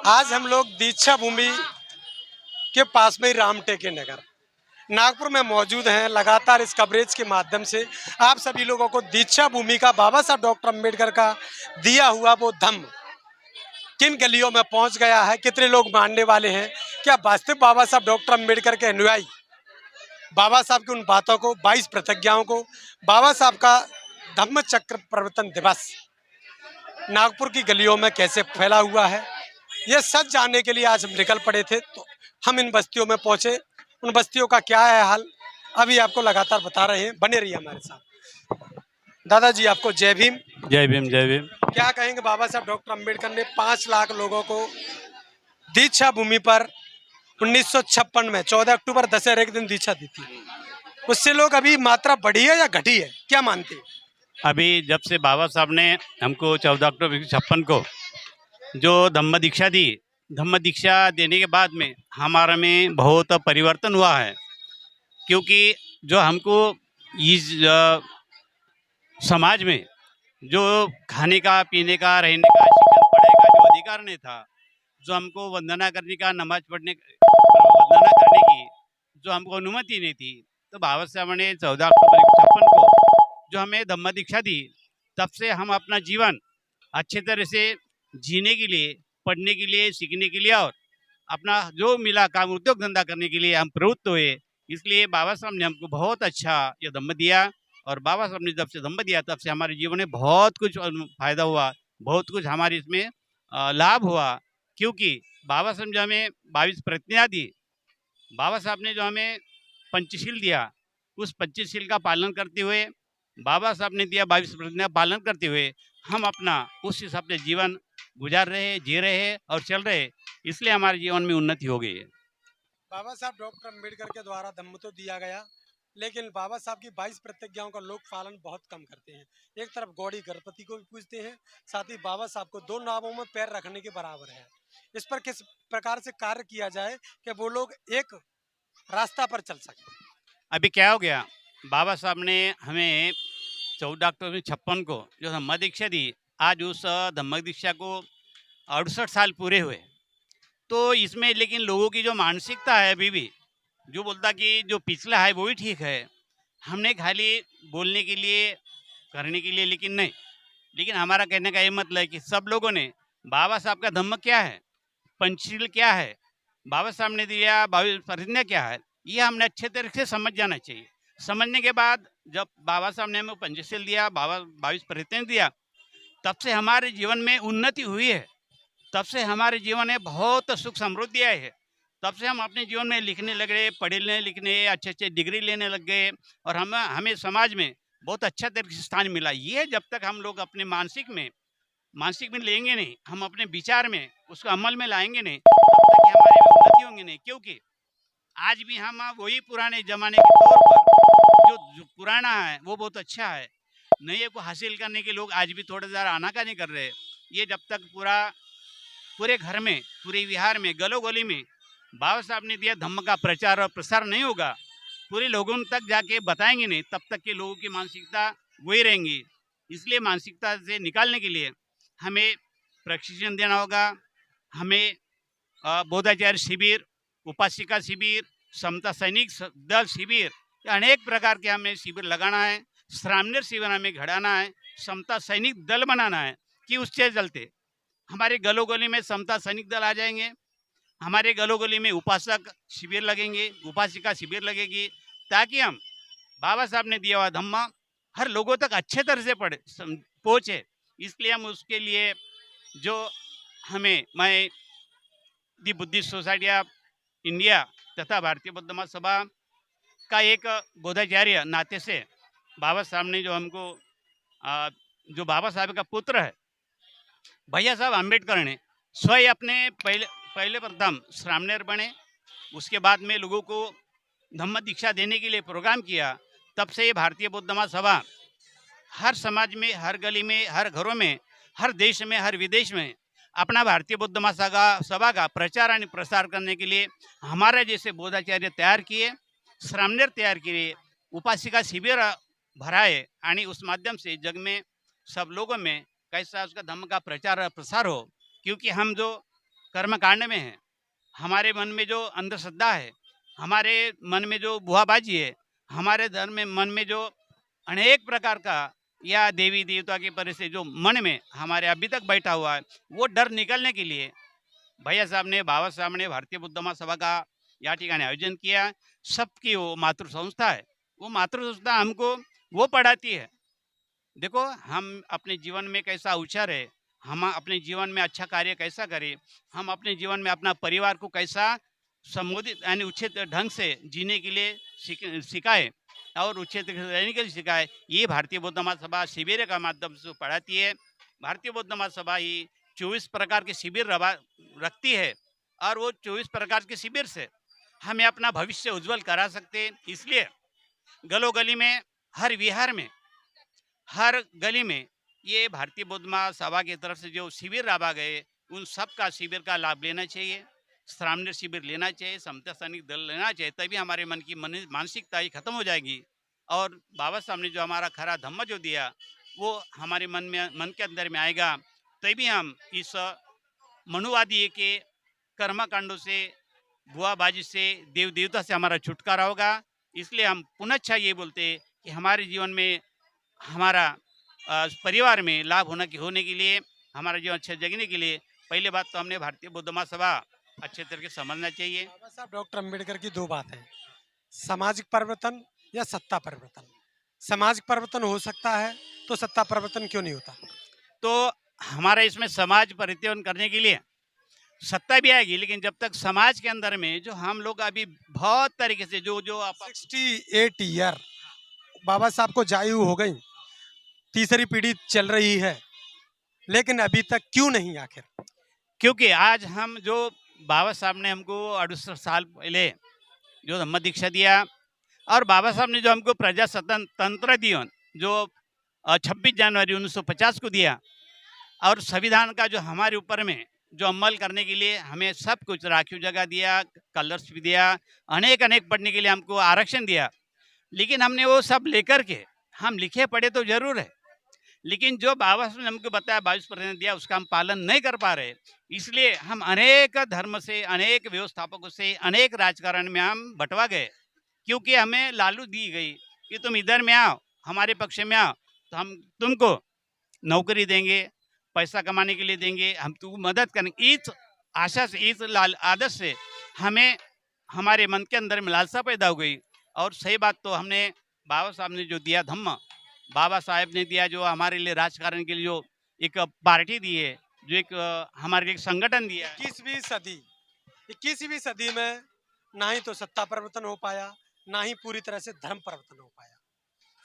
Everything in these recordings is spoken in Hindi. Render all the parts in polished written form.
आज हम लोग दीक्षा भूमि के पास में ही रामटेके नगर नागपुर में मौजूद हैं। लगातार इस कवरेज के माध्यम से आप सभी लोगों को दीक्षा भूमि का बाबा साहब डॉक्टर अम्बेडकर का दिया हुआ वो धम्म किन गलियों में पहुंच गया है, कितने लोग मानने वाले हैं, क्या वास्तविक बाबा साहब डॉक्टर अम्बेडकर के अनुयायी बाबा साहब की उन बातों को, 22 प्रतिज्ञाओं को, बाबा साहब का धम्म चक्र प्रवर्तन दिवस नागपुर की गलियों में कैसे फैला हुआ है, ये सच जानने के लिए आज हम निकल पड़े थे। तो हम इन बस्तियों में पहुंचे, उन बस्तियों का क्या है हाल अभी आपको लगातार बता रहे हैं। बने रहिए हमारे साथ। दादाजी आपको जय भीम। जय भीम जय भीम। क्या कहेंगे, बाबा साहब डॉक्टर अम्बेडकर ने 5 लाख लोगों को दीक्षा भूमि पर 1956 में 14 अक्टूबर दशहरे के दिन दीक्षा दी थी, उससे लोग अभी मात्रा बढ़ी है या घटी है, क्या मानते हैं? अभी जब से बाबा साहब ने हमको 14 अक्टूबर 56 को जो धम्म दीक्षा दी, धम्म दीक्षा देने के बाद में हमारा में बहुत परिवर्तन हुआ है। क्योंकि जो हमको इस समाज में जो खाने का, पीने का, रहने का, शिक्षण पढ़ाई का जो अधिकार नहीं था, जो हमको वंदना करने का, नमाज पढ़ने वंदना करने की जो हमको अनुमति नहीं थी, तो बाबा साहब ने 14 अक्टूबर 56 को जो हमें धम्म दीक्षा दी, तब से हम अपना जीवन अच्छे तरह से जीने के लिए, पढ़ने के लिए, सीखने के लिए और अपना जो मिला काम उद्योग धंधा करने के लिए हम प्रवृत्त हुए। इसलिए बाबा साहब ने हमको बहुत अच्छा ये धम्म दिया, और बाबा साहब ने जब से धम्म दिया तब से हमारे जीवन में बहुत कुछ फायदा हुआ, बहुत कुछ हमारे इसमें लाभ हुआ। क्योंकि बाबा साहब ने जो हमें 22 प्रतिज्ञा दी, बाबा साहब ने जो हमें पंचशील दिया, उस पंचशील का पालन करते हुए, बाबा साहब ने दिया 22 प्रतिज्ञा पालन करते हुए हम अपना उस हिसाब से जीवन गुजार रहे हैं, जी रहे हैं और चल रहे हैं। इसलिए हमारे जीवन में उन्नति हो गई है। बाबा साहब डॉक्टर अम्बेडकर के द्वारा धम्म तो दिया गया, लेकिन बाबा साहब की 22 प्रतिज्ञाओं का लोग पालन बहुत कम करते हैं। एक तरफ गौड़ी गणपति को भी पूजते हैं, साथ ही बाबा साहब को 2 नावों में पैर रखने के बराबर है। इस पर किस प्रकार से कार्य किया जाए कि वो लोग एक रास्ता पर चल सके? अभी क्या हो गया, बाबा साहब ने हमें 14 अक्टूबर 56 को जो धम्म दीक्षा दी, आज उस धम्म दीक्षा को 68 साल पूरे हुए। तो इसमें लेकिन लोगों की जो मानसिकता है अभी भी, जो बोलता कि जो पिछला है वही ठीक है, हमने खाली बोलने के लिए, करने के लिए, लेकिन नहीं। लेकिन हमारा कहने का ये मतलब है कि सब लोगों ने बाबा साहब का धम्म क्या है, पंचशील क्या है, बाबा साहब ने दिया 22 प्रतिज्ञा क्या है, ये हमने अच्छे तरीके से समझ जाना चाहिए। समझने के बाद जब बाबा साहब ने हमें पंचशील दिया, बाबा 22 प्रतिज्ञा दिया, तब से हमारे जीवन में उन्नति हुई है। तब से हमारे जीवन में बहुत सुख समृद्धि आई है। तब से हम अपने जीवन में लिखने लग गए, पढ़ने लिखने, अच्छे अच्छे डिग्री लेने लग गए, और हमें समाज में बहुत अच्छा तरीके से स्थान मिला। ये जब तक हम लोग अपने मानसिक में लेंगे नहीं, हम अपने विचार में उसको अमल में लाएंगे नहीं, तब तक ये हमारे में उन्नति होंगे नहीं। क्योंकि आज भी हम वही पुराने जमाने के तौर पर जो पुराना है वो बहुत अच्छा है, नए को हासिल करने के लोग आज भी थोड़ा ज़्यादा आनाकानी कर रहे हैं। ये जब तक पूरे घर में, पूरे विहार में, गलो गली में बाबा साहब ने दिया धम्म का प्रचार और प्रसार नहीं होगा, पूरे लोगों तक जाके बताएंगे नहीं, तब तक के लोगों की मानसिकता वही रहेंगी। इसलिए मानसिकता से निकालने के लिए हमें प्रशिक्षण देना होगा। हमें बोधाचार्य शिविर, उपासिका शिविर, समता सैनिक दल शिविर, अनेक प्रकार के हमें शिविर लगाना है। श्रामणेर शिविर हमें घड़ाना है, समता सैनिक दल बनाना है कि उससे चलते हमारे गलो गली में समता सैनिक दल आ जाएंगे, हमारे गलो गली में उपासक शिविर लगेंगे, उपासिका शिविर लगेगी, ताकि हम बाबा साहब ने दिया हुआ धम्मा हर लोगों तक अच्छे तरह से पहुँचे। इसलिए हम उसके लिए जो मैं दी बुद्धिस्ट सोसाइटी ऑफ इंडिया तथा भारतीय बौद्ध महासभा का एक बोधाचार्य नाते से बाबा साहब ने जो हमको जो बाबा साहब का पुत्र है भैया साहब अम्बेडकर ने स्वयं अपने पहले प्रथम श्रामणेर बने, उसके बाद में लोगों को धम्म दीक्षा देने के लिए प्रोग्राम किया। तब से ये भारतीय बौद्ध महासभा हर समाज में, हर गली में, हर घरों में, हर देश में, हर विदेश में अपना भारतीय बौद्ध महासभा का प्रचार और प्रसार करने के लिए हमारे जैसे बोधाचार्य तैयार किए, श्रामणेर तैयार किए, उपासिका शिविर भराए, और उस माध्यम से जग में सब लोगों में कैसा उसका धम्म का प्रचार और प्रसार हो। क्योंकि हम जो कर्मकांड में है, हमारे मन में जो अंधश्रद्धा है, हमारे मन में जो बुआबाजी है, हमारे धर्म में मन में जो अनेक प्रकार का या देवी देवता की परिस्थिति जो मन में हमारे अभी तक बैठा हुआ है, वो डर निकलने के लिए भैया साहब ने, बाबा साहब ने भारतीय बुद्ध महासभा का या ठिकाने आयोजन किया। सबकी वो मातृ संस्था है, वो मातृ संस्था हमको वो पढ़ाती है। देखो, हम अपने जीवन में कैसा उछरे, हम अपने जीवन में अच्छा कार्य कैसा करें, हम अपने जीवन में अपना परिवार को कैसा संबोधित यानी उचित ढंग से जीने के लिए सिखाए और उचित रहने के लिए सिखाए। ये भारतीय बौद्ध महासभा शिविर का माध्यम से पढ़ाती है। भारतीय बौद्ध महासभा ही 24 प्रकार के शिविर रखती है और वो 24 प्रकार के शिविर से हमें अपना भविष्य उज्जवल करा सकते हैं। इसलिए गली गली में, हर विहार में, हर गली में ये भारतीय बौद्ध महासभा की तरफ से जो शिविर राबा गए, उन सब का शिविर का लाभ लेना चाहिए। श्रामणीय शिविर लेना चाहिए, समता सैनिक दल लेना चाहिए, तभी हमारे मन की मानसिकता ही खत्म हो जाएगी। और बाबा साहब ने जो हमारा खरा धम्म जो दिया, वो हमारे मन के अंदर में आएगा, तभी हम इस मनुवादी के कर्मकांडों से, बुआबाजी से, देव देवता से हमारा छुटकारा होगा। इसलिए हम पुनः ये बोलते हैं कि हमारे जीवन में, हमारा परिवार में लाभ होने के लिए, हमारा जीवन अच्छा जगने के लिए पहले बात तो हमने भारतीय बौद्ध महासभा अच्छे तरीके से समझना चाहिए। बाबा साहब डॉक्टर अम्बेडकर की दो बात है, सामाजिक परिवर्तन या सत्ता परिवर्तन। सामाजिक परिवर्तन हो सकता है तो सत्ता परिवर्तन क्यों नहीं होता? तो हमारा इसमें समाज परिवर्तन करने के लिए सत्ता भी आएगी, लेकिन जब तक समाज के अंदर में जो हम लोग अभी बहुत तरीके से जो 68 ईयर बाबा साहब को जायु हो गई, तीसरी पीढ़ी चल रही है, लेकिन अभी तक क्यों नहीं आखिर? क्योंकि आज हम जो बाबा साहब ने हमको 68 साल पहले जो धम्म दीक्षा दिया, और बाबा साहब ने जो हमको प्रजातंत्र दिया जो 26 जनवरी 1950 को दिया, और संविधान का जो हमारे ऊपर में जो अमल करने के लिए हमें सब कुछ राखीव जगह दिया, कलर्स भी दिया, अनेक पढ़ने के लिए हमको आरक्षण दिया, लेकिन हमने वो सब लेकर के हम लिखे पढ़े तो जरूर है, लेकिन जो बाबा साहब ने हमको बताया 22% दिया, उसका हम पालन नहीं कर पा रहे। इसलिए हम अनेक धर्म से, अनेक व्यवस्थापकों से, अनेक राजकारण में हम बंटवा गए, क्योंकि हमें लालू दी गई कि तुम इधर में आओ, हमारे पक्ष में आओ, तो हम तुमको नौकरी देंगे, पैसा कमाने के लिए देंगे, हम तुमको मदद करेंगे। इस आशा से, इस आदत से हमें हमारे मन के अंदर में लालसा पैदा हो गई। और सही बात तो हमने बाबा साहब ने जो दिया धम्म, बाबा साहब ने दिया जो हमारे लिए राजकारण के लिए जो एक पार्टी दी है, जो एक हमारे लिए एक संगठन दिया है। 21वीं सदी में ना ही तो सत्ता परिवर्तन हो पाया, ना ही पूरी तरह से धर्म परिवर्तन हो पाया,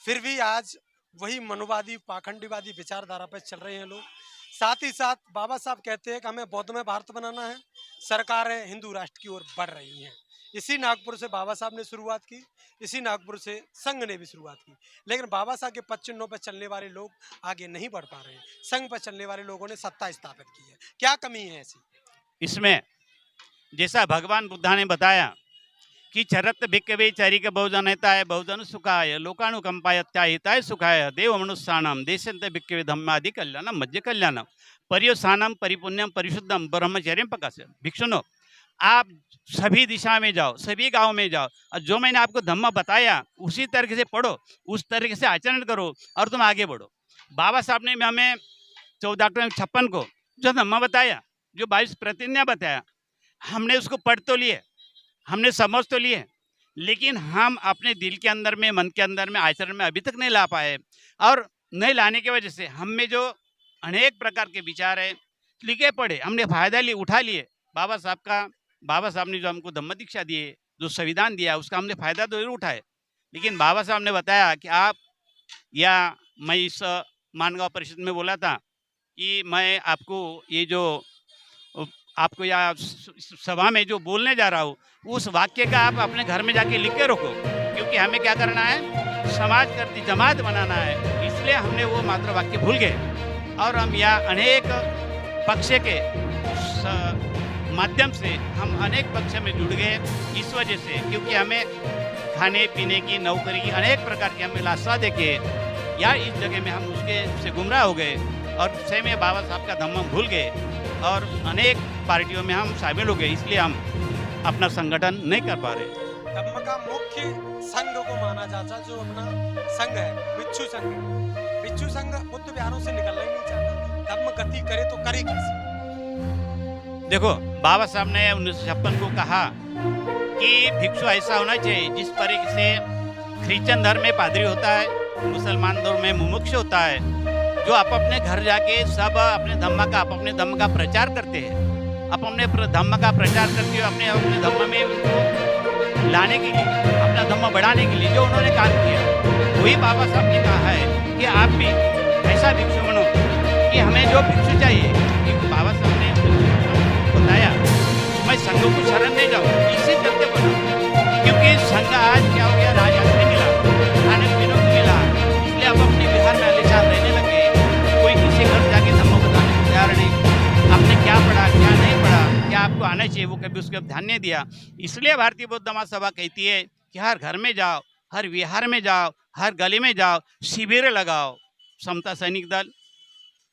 फिर भी आज वही मनुवादी, पाखंडीवादी विचारधारा पर चल रहे हैं लोग। साथ ही साथ बाबा साहब कहते हैं कि हमें बौद्ध में भारत बनाना है, सरकारें हिंदू राष्ट्र की ओर बढ़ रही हैं। इसी नागपुर से बाबा साहब ने शुरुआत की, इसी नागपुर से संघ ने भी शुरुआत की, लेकिन बाबा साहब के पद चिन्हों पर चलने वाले लोग आगे नहीं बढ़ पा रहे हैं। संघ पर चलने वाले लोगों ने सत्ता स्थापित की है, क्या कमी है ऐसी? इसमें जैसा भगवान बुद्धा ने बताया कि चरत भिक्कवे चरिक बहुजन हिताय बहुजन सुखाय लोकानुकंपाय हिताय सुखाय देव मनुष्याणाम देशंत भिक्कवे धम्मादि कल्याणम मध्य कल्याणम परियोसानम परिपुण्यम परिशुद्धम ब्रह्मचर्यम प्रकाश। भिक्षुनो, आप सभी दिशा में जाओ, सभी गांव में जाओ, और जो मैंने आपको धम्म बताया उसी तरीके से पढ़ो, उस तरीके से आचरण करो और तुम आगे बढ़ो। बाबा साहब ने हमें 14 अक्टूबर 56 को जो धम्म बताया, जो 22 प्रतिज्ञा बताया, हमने उसको पढ़ तो लिए, हमने समझ तो लिए, लेकिन हम अपने दिल के अंदर में, मन के अंदर में, आचरण में अभी तक नहीं ला पाए। और नहीं लाने की वजह से हम में जो अनेक प्रकार के विचार है, लिखे पढ़े, हमने फायदा लिए, उठा लिए बाबा साहब का। बाबा साहब ने जो हमको धम्म दीक्षा दिए, जो संविधान दिया, उसका हमने फायदा तो जरूर उठाए, लेकिन बाबा साहब ने बताया कि आप, या मैं इस मानगांव परिषद में बोला था कि मैं आपको ये जो आपको या सभा में जो बोलने जा रहा हूँ, उस वाक्य का आप अपने घर में जाके लिख के रखो, क्योंकि हमें क्या करना है, समाज करती जमात बनाना है। इसलिए हमने वो मात्र वाक्य भूल गए, और हम यहाँ अनेक पक्ष के माध्यम से हम अनेक पक्ष में जुड़ गए इस वजह से, क्योंकि हमें खाने पीने की, नौकरी की, अनेक प्रकार की हमें लालसा देके या इस जगह में हम उसके से गुमराह हो गए और सही में बाबा साहब का धम्म भूल गए। और अनेक पार्टियों में हम शामिल हो गए, इसलिए हम अपना संगठन नहीं कर पा रहे। धम्म का मुख्य संघ को माना जाता, जो अपना संघ है बिच्छू संघ। बिच्छू संघ बुद्ध विहारों से निकलना ही नहीं चाहता। धम्म गति करे तो करे कैसे? देखो, बाबा साहब ने 1956 को कहा कि भिक्षु ऐसा होना चाहिए जिस तरीके से क्रिश्चियन धर्म में पादरी होता है, मुसलमान धर्म में मुमुक्ष होता है, जो आप अपने घर जाके सब अपने धम्म का प्रचार करते हैं, अपने धम्म का प्रचार करते हुए अपने धम्म में उनको लाने के लिए, अपना धम्म बढ़ाने के लिए जो उन्होंने काम किया, वही बाबा साहब ने कहा है कि आप भी ऐसा भिक्षु बनो कि हमें जो भिक्षु चाहिए। कि बाबा साहब ने बताया मैं संघ को शरण नहीं जाऊँ, इसी चलते बना, क्योंकि संघ आज क्या हो गया, राजा से मिला, खाने पीने को मिला, इसलिए अब अपने बिहार में आलिशान रहने लगे। कोई किसी घर जाके धम्म बताने को तैयार नहीं, आपने क्या पढ़ा क्या नहीं पढ़ा, क्या आपको आना चाहिए, वो कभी उसके ध्यान नहीं दिया। इसलिए भारतीय बौद्ध महासभा कहती है कि हर घर में जाओ, हर विहार में जाओ, हर गली में जाओ, शिविर लगाओ, समता सैनिक दल,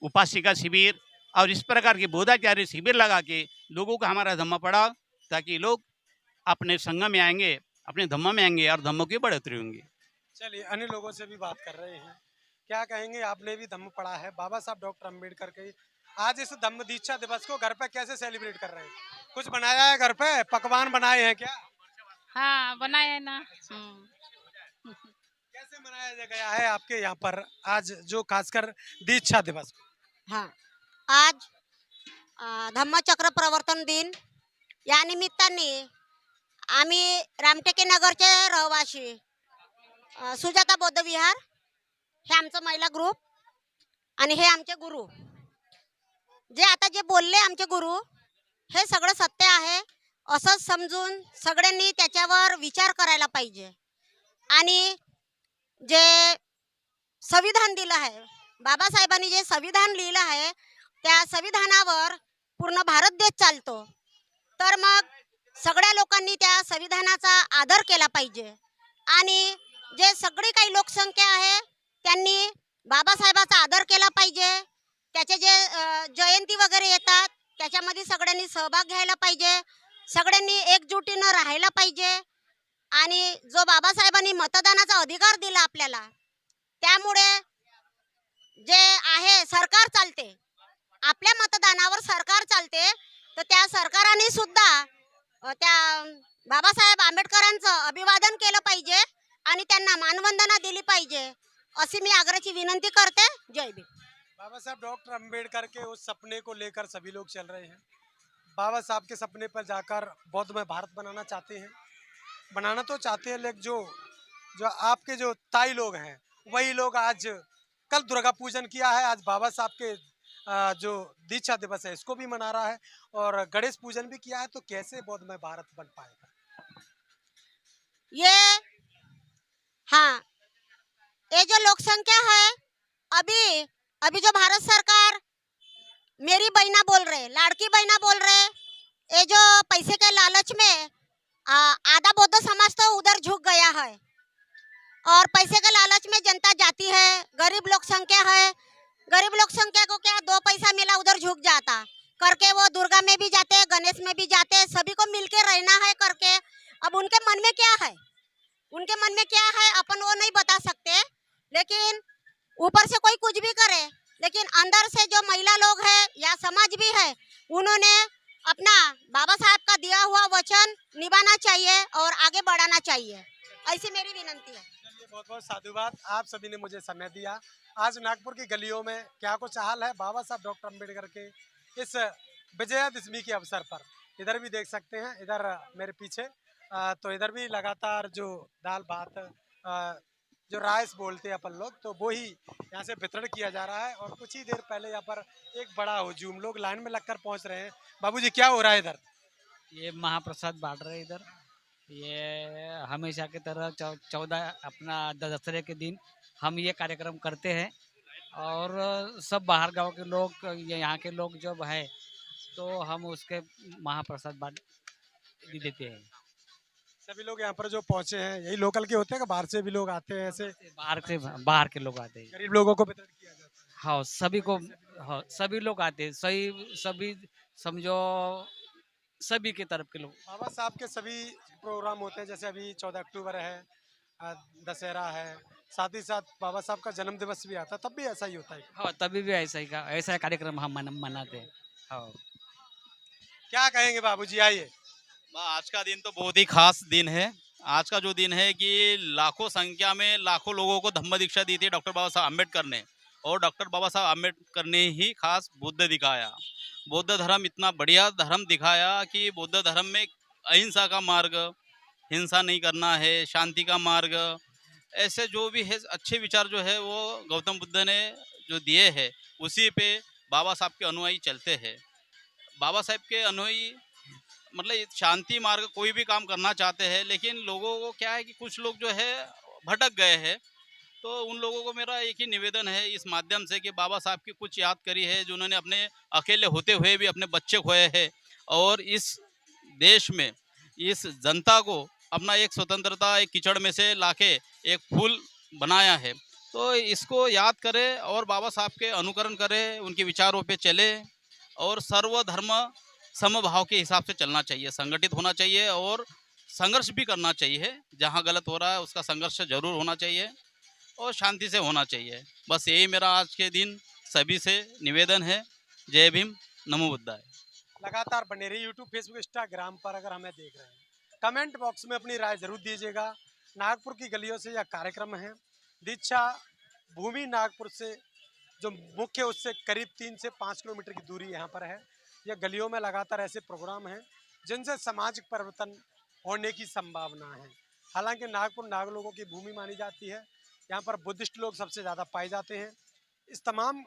उपासिका शिविर और इस प्रकार के बोधाचार्य शिविर लगा के लोगों को हमारा धम्म पढ़ाओ, ताकि लोग अपने संघ में आएंगे, अपने धम्म में आएंगे और धम्म की बढ़ोतरी होंगी। चलिए अन्य लोगों से भी बात कर रहे हैं, क्या कहेंगे? आपने भी धम्म पढ़ा है, बाबा साहब डॉक्टर अम्बेडकर के आज इस धम्म दीक्षा दिवस को घर पे कैसे सेलिब्रेट कर रहे हैं? कुछ बनाया है घर पे, पकवान बनाए हैं क्या? हाँ बनाए है ना। कैसे मनाया गया है आपके यहाँ पर आज जो खासकर दीक्षा दिवस? हाँ, आज धम्मचक्र प्रवर्तन दिन या निमित्ताने आम्ही रामटेके नगरचे रहिवासी सुजाता बौद्ध विहार, हे आमचं महिला ग्रुप आणि हे आमचे गुरु, जे आता जे बोलले आमचे गुरु, हे सगळं सत्य आहे असं समजून सगळ्यांनी त्याच्यावर विचार करायला पाहिजे। आणि जे संविधान दिलं आहे, बाबासाहेबांनी जे संविधान लिहिलं आहे, त्या संविधानावर पूर्ण भारत देश चालतो, तर मग सगळ्या लोकांनी त्या संविधानाचा आदर केला पाहिजे। आणि जे सगळी काही लोकसंख्या आहे त्यांनी बाबासाहेबाचा आदर केला पाहिजे। त्याचे जे जयंती वगैरे येतात त्याच्यामध्ये सगळ्यांनी सहभाग घ्यायला पाहिजे, सगळ्यांनी एकजुटीनं राहायला पाहिजे। आणि जो बाबासाहेबांनी मतदानाचा अधिकार दिला आपल्याला, त्यामुळे जे आहे सरकार चालते, आपल्या मतदानावर सरकार चालते, तर त्या सरकाराने सुद्धा त्या बाबासाहेब आंबेडकरांचं अभिवादन केलं पाहिजे आणि त्यांना मानवंदना दिली पाहिजे, अशी मी आग्रहाची विनंती करते। जय भीम। बाबा साहब डॉक्टर अम्बेडकर के उस सपने को लेकर सभी लोग चल रहे हैं। बाबा साहब के सपने पर जाकर बौद्ध में भारत बनाना चाहते हैं, बनाना तो चाहते हैं, लेकिन जो जो आपके जो ताई लोग हैं वही लोग आज कल दुर्गा पूजन किया है, आज बाबा साहब के जो दीक्षा दिवस है इसको भी मना रहा है और गणेश पूजन भी किया है, तो कैसे बौद्ध में भारत बन पाएगा? ये हाँ, ये जो लोकसंख्या है, अभी अभी जो भारत सरकार मेरी बहना बोल रहे, लाड़की बहना बोल रहे, ये जो पैसे के लालच में आधा बौद्ध समाज तो उधर झुक गया है और पैसे के लालच में जनता जाती है, गरीब लोक संख्या है, गरीब लोक संख्या को क्या दो पैसा मिला उधर झुक जाता करके वो दुर्गा में भी जाते, गणेश में भी जाते, सभी को मिलके रहना है करके। अब उनके मन में क्या है, उनके मन में क्या है अपन वो नहीं बता सकते, लेकिन ऊपर से कोई कुछ भी करे, लेकिन अंदर से जो महिला लोग हैं या समाज भी है, उन्होंने अपना बाबा साहब का दिया हुआ वचन निभाना चाहिए और आगे बढ़ाना चाहिए, ऐसी मेरी विनंती है। बहुत बहुत साधुवाद, आप सभी ने मुझे समय दिया। आज नागपुर की गलियों में क्या कुछ हाल है बाबा साहब डॉक्टर अम्बेडकर के इस विजयादशमी के अवसर पर, इधर भी देख सकते हैं, इधर मेरे पीछे तो इधर भी लगातार जो दाल भात जो राइस बोलते हैं अपन लोग, तो वो ही यहाँ से वितरण किया जा रहा है। और कुछ ही देर पहले यहाँ पर एक बड़ा हुजूम, लोग लाइन में लगकर पहुँच रहे हैं। बाबूजी क्या हो रहा है इधर? ये महाप्रसाद बांट रहे हैं इधर। ये हमेशा की तरह 14 अपना दशहरे के दिन हम ये कार्यक्रम करते हैं और सब बाहर गांव के लोग, यहाँ के लोग जब है तो हम उसके महाप्रसाद बांट देते हैं। सभी लोग यहाँ पर जो पहुँचे हैं यही लोकल के होते हैं कि बाहर से भी लोग आते हैं? ऐसे बाहर के लोग आते हैं। गरीब लोगों को वितरण किया जाता है? हाँ सभी को, हाँ सभी लोग आते हैं, सही सभी समझो, सभी के तरफ के लोग। बाबा साहब के सभी प्रोग्राम होते हैं, जैसे अभी 14 अक्टूबर है, दशहरा है, साथ ही साथ बाबा साहब का जन्म दिवस भी आता है, तब भी ऐसा ही होता है। हाँ तभी भी ऐसा ही का ऐसा कार्यक्रम हम मनाते हैं। हाँ क्या कहेंगे बाबूजी, आइए। आज का दिन तो बहुत ही खास दिन है। आज का जो दिन है कि लाखों संख्या में लाखों लोगों को धम्म दीक्षा दी थी डॉक्टर बाबा साहब अम्बेडकर ने, और डॉक्टर बाबा साहब अम्बेडकर ने ही खास बुद्ध दिखाया। बौद्ध धर्म इतना बढ़िया धर्म दिखाया कि बौद्ध धर्म में अहिंसा का मार्ग, हिंसा नहीं करना है, शांति का मार्ग, ऐसे जो भी है अच्छे विचार जो है वो गौतम बुद्ध ने जो दिए हैं, उसी पे बाबा साहब के अनुयायी चलते हैं। बाबा साहब के अनुयायी मतलब ये शांति मार्ग कोई भी काम करना चाहते हैं, लेकिन लोगों को क्या है कि कुछ लोग जो है भटक गए हैं। तो उन लोगों को मेरा एक ही निवेदन है इस माध्यम से कि बाबा साहब की कुछ याद करी है, जिन्होंने अपने अकेले होते हुए भी अपने बच्चे खोए हैं, और इस देश में इस जनता को अपना एक स्वतंत्रता एक कीचड़ में से लाके एक फूल बनाया है। तो इसको याद करें और बाबा साहब के अनुकरण करें, उनके विचारों पे चले, और सर्वधर्म समभाव के हिसाब से चलना चाहिए, संगठित होना चाहिए और संघर्ष भी करना चाहिए। जहाँ गलत हो रहा है उसका संघर्ष जरूर होना चाहिए और शांति से होना चाहिए। बस यही मेरा आज के दिन सभी से निवेदन है। जय भीम, नमो बुद्धाय। लगातार बने रहिए यूट्यूब, फेसबुक, इंस्टाग्राम पर अगर हमें देख रहे हैं। कमेंट बॉक्स में अपनी राय जरूर दीजिएगा। नागपुर की गलियों से यह कार्यक्रम है। दीक्षा भूमि नागपुर से जो मुख्य उससे करीब 3 से 5 किलोमीटर की दूरी यहाँ पर है। यह गलियों में लगातार ऐसे प्रोग्राम हैं जिनसे सामाजिक परिवर्तन होने की संभावना है। हालांकि नागपुर नाग लोगों की भूमि मानी जाती है। यहाँ पर बुद्धिस्ट लोग सबसे ज़्यादा पाए जाते हैं। इस तमाम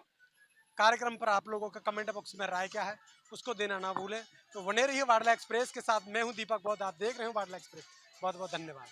कार्यक्रम पर आप लोगों का कमेंट बॉक्स में राय क्या है उसको देना ना भूलें। तो बने रहिए वाडला एक्सप्रेस के साथ। मैं हूं दीपक बौद्ध, आप देख रहे हो वाडला एक्सप्रेस। बहुत बहुत धन्यवाद।